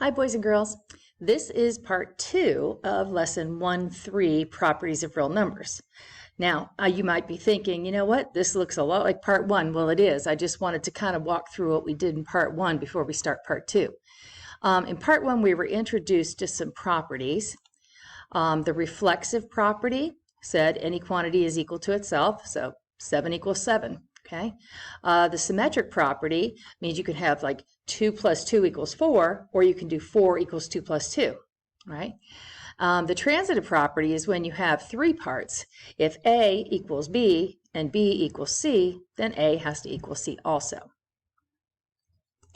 Hi, boys and girls. This is part 2 of lesson 1-3, Properties of Real Numbers. Now, you might be thinking, you know what, this looks a lot like part 1. Well, it is. I just wanted to kind of walk through what we did in part 1 before we start part 2. In part 1, we were introduced to some properties. The reflexive property said any quantity is equal to itself, so 7 equals 7. Okay. The symmetric property means you can have like 2 plus 2 equals 4, or you can do 4 equals 2 plus 2, right? The transitive property is when you have 3 parts. If A equals B and B equals C, then A has to equal C also.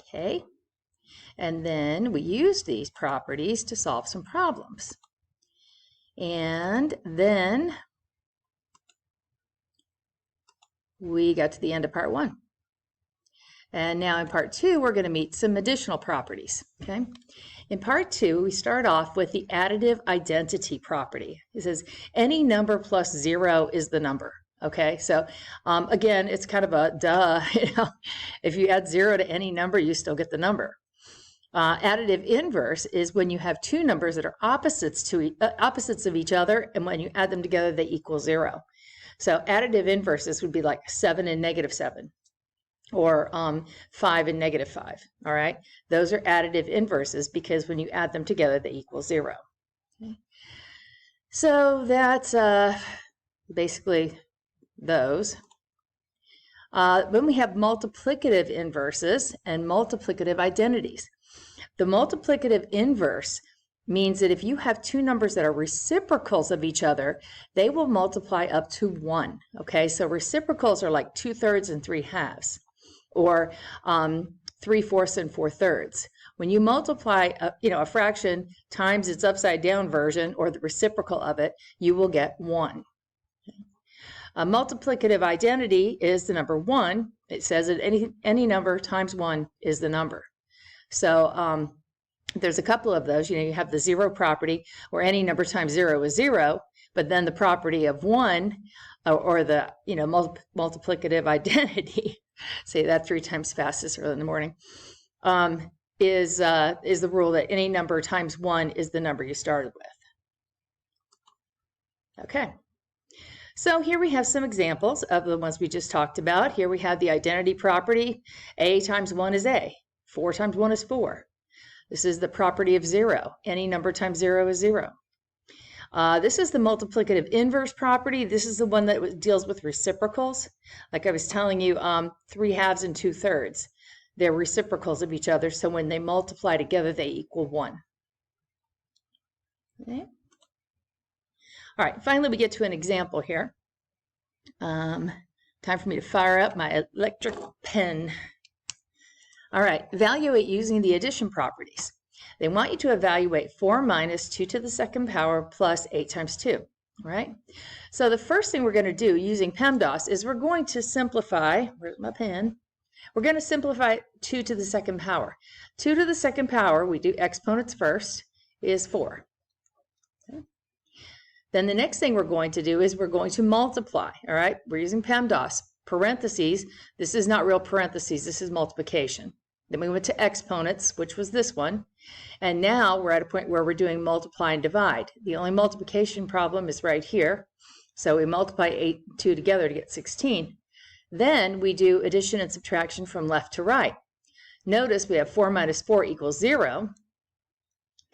Okay. And then we use these properties to solve some problems. And then we got to the end of part 1. And now in part 2, we're going to meet some additional properties. Okay. In part 2, we start off with the additive identity property. It says any number plus 0 is the number. Okay. So again, it's kind of a duh. If you add 0 to any number, you still get the number. Additive inverse is when you have 2 numbers that are opposites of each other, and when you add them together, they equal 0. So additive inverses would be like 7 and negative 7, or 5 and negative 5, all right? Those are additive inverses because when you add them together, they equal 0. Okay. So that's basically those. Then we have multiplicative inverses and multiplicative identities. The multiplicative inverse means that if you have 2 numbers that are reciprocals of each other, they will multiply up to 1. Okay, so reciprocals are like 2/3 and 3/2, or 3/4 and 4/3. When you multiply a fraction times its upside down version, or the reciprocal of it, you will get 1. A multiplicative identity is the number 1. It says that any number times 1 is the number. So there's a couple of those. You have the 0 property, where any number times 0 is 0, but then the property of 1, or the multiplicative identity, say that 3 times fast this early in the morning, is the rule that any number times 1 is the number you started with. Okay. So here we have some examples of the ones we just talked about. Here we have the identity property. A times 1 is A. 4 times 1 is 4. This is the property of 0. Any number times 0 is 0. This is the multiplicative inverse property. This is the one that deals with reciprocals. Like I was telling you, 3/2 and 2/3. They're reciprocals of each other, so when they multiply together, they equal 1. Okay. All right, finally we get to an example here. Time for me to fire up my electric pen. All right, evaluate using the addition properties. They want you to evaluate 4 minus 2 to the second power plus 8 times 2, all right? So the first thing we're going to do using PEMDAS is we're going to simplify, where's my pen? We're going to simplify 2 to the second power. 2 to the second power, we do exponents first, is 4. Okay. Then the next thing we're going to do is we're going to multiply, all right? We're using PEMDAS. Parentheses, this is not real parentheses, this is multiplication. Then we went to exponents, which was this one. And now we're at a point where we're doing multiply and divide. The only multiplication problem is right here. So we multiply 8 and 2 together to get 16. Then we do addition and subtraction from left to right. Notice we have 4 minus 4 equals 0.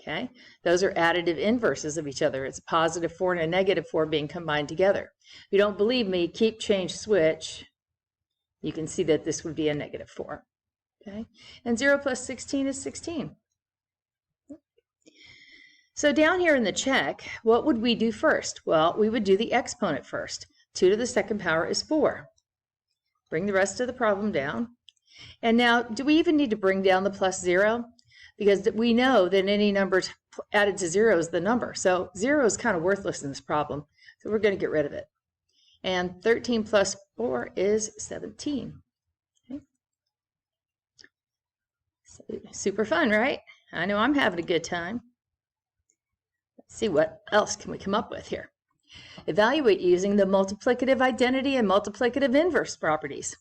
Okay, those are additive inverses of each other. It's a positive 4 and a negative 4 being combined together. If you don't believe me, keep change switch. You can see that this would be a negative 4. Okay, and 0 plus 16 is 16. So down here in the check, what would we do first? Well, we would do the exponent first. 2 to the second power is 4. Bring the rest of the problem down. And now, do we even need to bring down the plus 0? Because we know that any number added to 0 is the number. So 0 is kind of worthless in this problem. So we're going to get rid of it. And 13 plus 4 is 17. Okay. So, super fun, right? I know I'm having a good time. Let's see what else can we come up with here. Evaluate using the multiplicative identity and multiplicative inverse properties.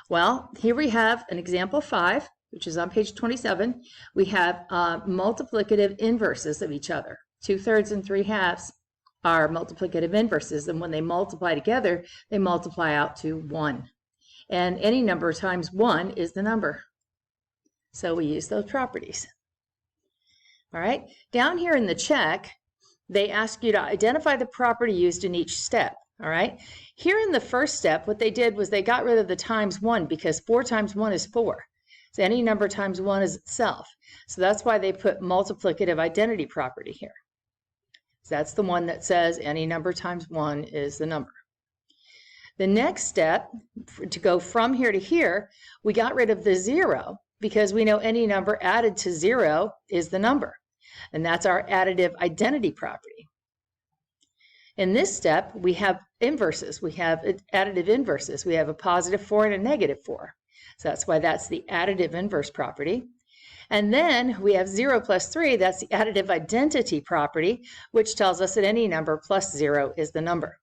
Well, here we have an example 5. which is on page 27, we have multiplicative inverses of each other. 2/3 and 3/2 are multiplicative inverses, and when they multiply together, they multiply out to 1. And any number times 1 is the number. So we use those properties. All right, down here in the check, they ask you to identify the property used in each step. All right, here in the first step, what they did was they got rid of the times 1 because 4 times 1 is 4. So any number times 1 is itself. So that's why they put multiplicative identity property here. So that's the one that says any number times 1 is the number. The next step, to go from here to here, we got rid of the 0 because we know any number added to 0 is the number. And that's our additive identity property. In this step, we have inverses. We have additive inverses. We have a +4 and a -4. So that's why that's the additive inverse property. And then we have 0 plus 3. That's the additive identity property, which tells us that any number plus 0 is the number.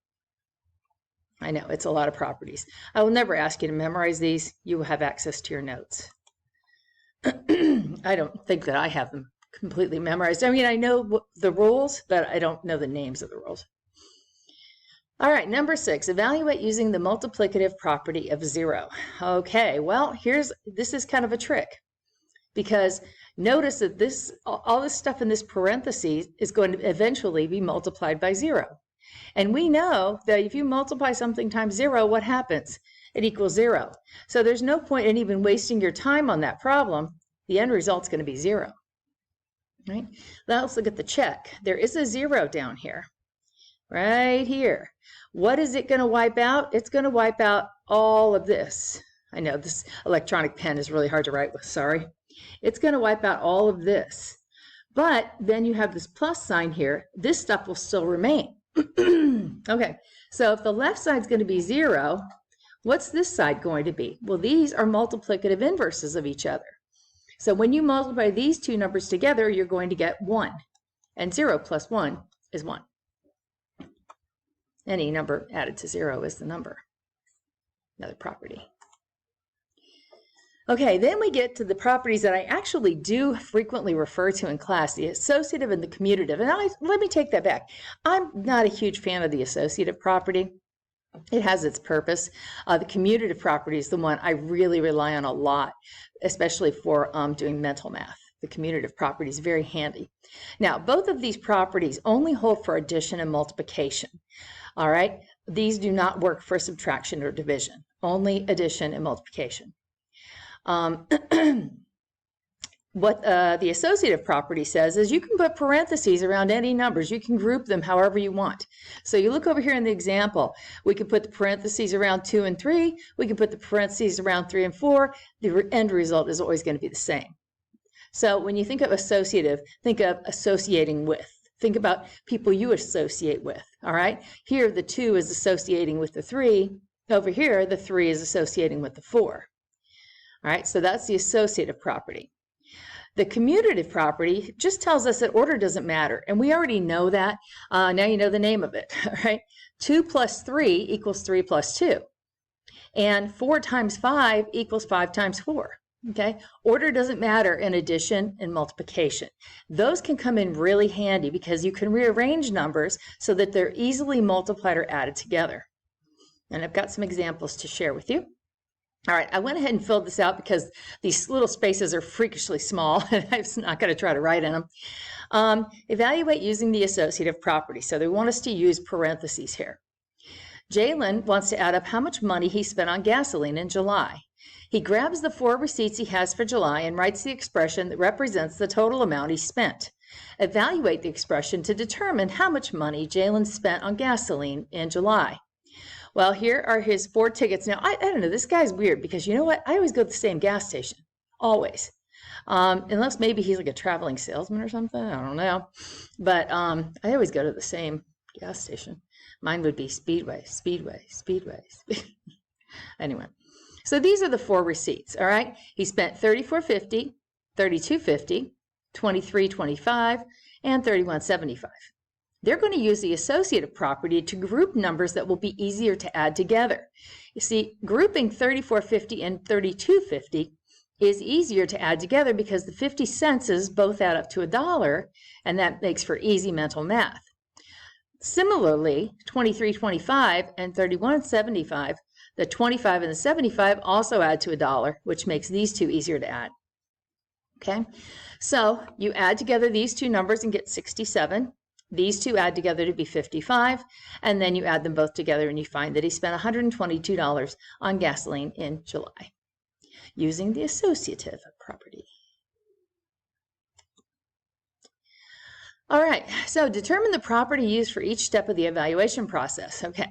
I know, it's a lot of properties. I will never ask you to memorize these. You will have access to your notes. I don't think that I have them completely memorized. I mean, I know the rules, but I don't know the names of the rules. All right, number 6, evaluate using the multiplicative property of 0. Okay, well, this is kind of a trick, because notice that all this stuff in this parentheses is going to eventually be multiplied by 0. And we know that if you multiply something times 0, what happens? It equals 0. So there's no point in even wasting your time on that problem. The end result's going to be 0. Right? Now let's look at the check. There is a 0 down here, right here. What is it going to wipe out? It's going to wipe out all of this. I know this electronic pen is really hard to write with, sorry. It's going to wipe out all of this. But then you have this plus sign here. This stuff will still remain. Okay, so if the left side's going to be 0, what's this side going to be? Well, these are multiplicative inverses of each other. So when you multiply these two numbers together, you're going to get 1. And 0 plus 1 is 1. Any number added to 0 is the number. Another property. Okay, then we get to the properties that I actually do frequently refer to in class, the associative and the commutative. And let me take that back. I'm not a huge fan of the associative property. It has its purpose. The commutative property is the one I really rely on a lot, especially for doing mental math. The commutative property is very handy. Now, both of these properties only hold for addition and multiplication. All right, these do not work for subtraction or division, only addition and multiplication. What the associative property says is you can put parentheses around any numbers. You can group them however you want. So you look over here in the example. We can put the parentheses around 2 and 3. We can put the parentheses around 3 and 4. The end result is always going to be the same. So when you think of associative, think of associating with. Think about people you associate with, all right? Here, the 2 is associating with the 3. Over here, the 3 is associating with the 4. All right, so that's the associative property. The commutative property just tells us that order doesn't matter, and we already know that. Now you know the name of it, all right? 2 plus 3 equals 3 plus 2, and 4 times 5 equals 5 times 4, okay? Order doesn't matter in addition and multiplication. Those can come in really handy because you can rearrange numbers so that they're easily multiplied or added together. And I've got some examples to share with you. All right, I went ahead and filled this out because these little spaces are freakishly small, and I'm not going to try to write in them. Evaluate using the associative property. So they want us to use parentheses here. Jalen wants to add up how much money he spent on gasoline in July. He grabs the 4 receipts he has for July and writes the expression that represents the total amount he spent. Evaluate the expression to determine how much money Jalen spent on gasoline in July. Well, here are his 4 tickets. Now, I don't know, this guy's weird because you know what? I always go to the same gas station, always. Unless maybe he's like a traveling salesman or something, I don't know. But I always go to the same gas station. Mine would be Speedway. Anyway, so these are the 4 receipts, all right? He spent $34.50, $32.50, $23.25, and $31.75. They're going to use the associative property to group numbers that will be easier to add together. You see, grouping $34.50 and $32.50 is easier to add together because the 50 cents both add up to $1, and that makes for easy mental math. Similarly, 23.25 and 31.75, the 25 and the 75 also add to $1, which makes these two easier to add. Okay, so you add together these two numbers and get 67. These two add together to be 55, and then you add them both together and you find that he spent $122 on gasoline in July using the associative property. All right, so determine the property used for each step of the evaluation process. Okay,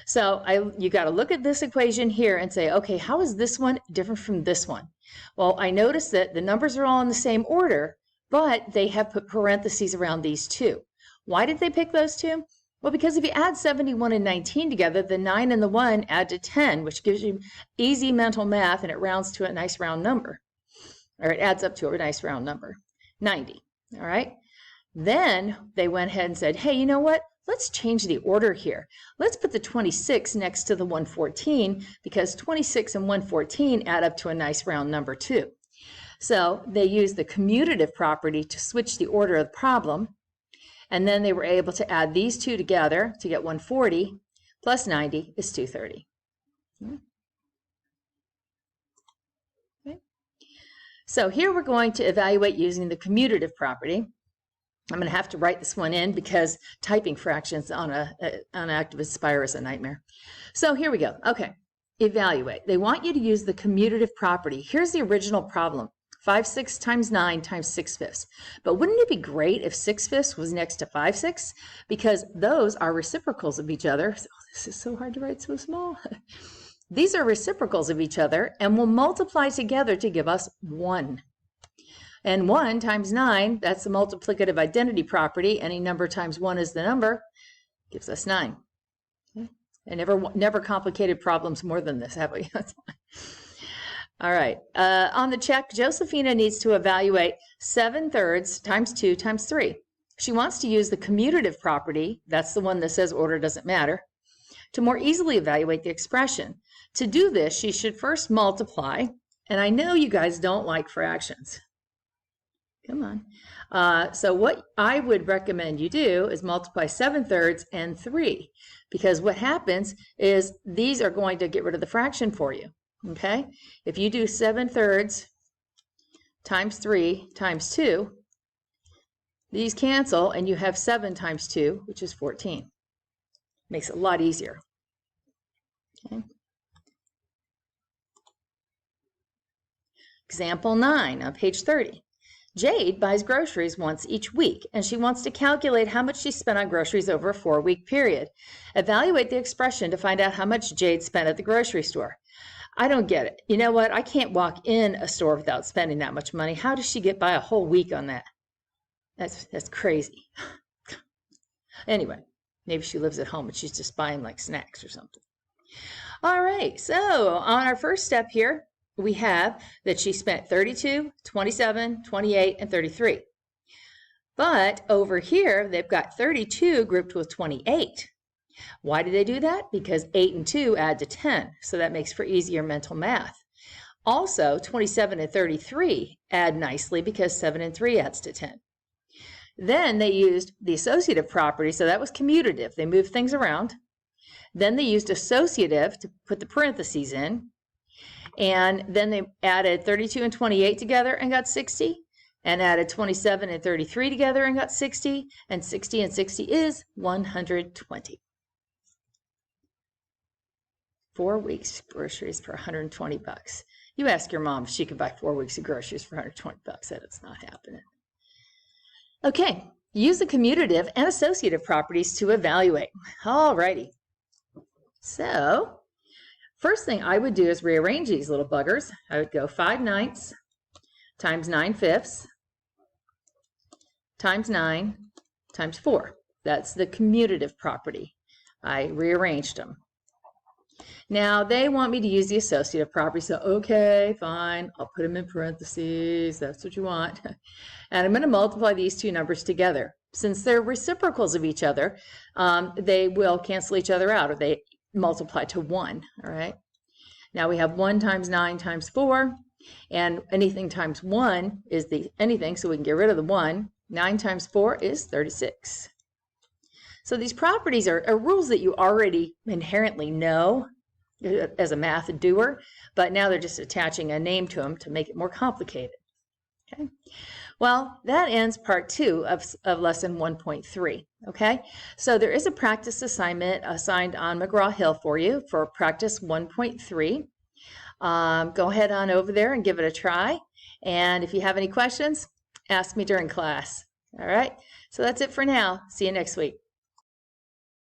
so you got to look at this equation here and say, okay, how is this one different from this one? Well, I noticed that the numbers are all in the same order, but they have put parentheses around these two. Why did they pick those two? Well, because if you add 71 and 19 together, the 9 and the 1 add to 10, which gives you easy mental math, and it rounds to a nice round number. Or it adds up to a nice round number, 90. All right. Then they went ahead and said, hey, you know what? Let's change the order here. Let's put the 26 next to the 114 because 26 and 114 add up to a nice round number too. So they used the commutative property to switch the order of the problem. And then they were able to add these two together to get 140 plus 90 is 230. Okay. So here we're going to evaluate using the commutative property. I'm going to have to write this one in because typing fractions on an active Aspire is a nightmare. So here we go. Okay, evaluate. They want you to use the commutative property. Here's the original problem. 5/6 times 9 times 6/5. But wouldn't it be great if 6/5 was next to 5/6? Because those are reciprocals of each other. Oh, this is so hard to write so small. These are reciprocals of each other and will multiply together to give us 1. And 1 times 9, that's the multiplicative identity property. Any number times 1 is the number, gives us 9. Okay. And never complicated problems more than this, have we? All right, on the check, Josephina needs to evaluate 7/3 times 2 times 3. She wants to use the commutative property, that's the one that says order doesn't matter, to more easily evaluate the expression. To do this, she should first multiply, and I know you guys don't like fractions. Come on. So what I would recommend you do is multiply 7/3 and 3, because what happens is these are going to get rid of the fraction for you. Okay, if you do 7/3 times 3 times 2, these cancel and you have 7 times 2, which is 14. Makes it a lot easier. Okay. Example 9 on page 30. Jade buys groceries once each week, and she wants to calculate how much she spent on groceries over a 4-week period. Evaluate the expression to find out how much Jade spent at the grocery store. I don't get it. You know what? I can't walk in a store without spending that much money. How does she get by a whole week on that? That's crazy. Anyway, maybe she lives at home and she's just buying like snacks or something. All right, so on our first step here, we have that she spent 32, 27, 28, and 33. But over here, they've got 32 grouped with 28. Why do they do that? Because 8 and 2 add to 10, so that makes for easier mental math. Also, 27 and 33 add nicely because 7 and 3 adds to 10. Then they used the associative property, so that was commutative. They moved things around. Then they used associative to put the parentheses in. And then they added 32 and 28 together and got 60, and added 27 and 33 together and got 60, and 60 and 60 is 120. 4 weeks groceries for 120 bucks. You ask your mom if she could buy 4 weeks of groceries for 120 bucks. That is not happening. Okay, use the commutative and associative properties to evaluate. All righty. So, first thing I would do is rearrange these little buggers. I would go 5/9 times 9/5 times 9 times 4. That's the commutative property. I rearranged them. Now, they want me to use the associative property, so okay, fine, I'll put them in parentheses, that's what you want. And I'm going to multiply these two numbers together. Since they're reciprocals of each other, they will cancel each other out, or they multiply to 1, all right? Now we have 1 times 9 times 4, And anything times 1 is the anything, so we can get rid of the 1. 9 times 4 is 36. So these properties are rules that you already inherently know as a math doer, but now they're just attaching a name to them to make it more complicated. Okay. Well, that ends part 2 of lesson 1.3. Okay, so there is a practice assignment assigned on McGraw-Hill for you for practice 1.3. Go ahead on over there and give it a try. And if you have any questions, ask me during class. All right, so that's it for now. See you next week.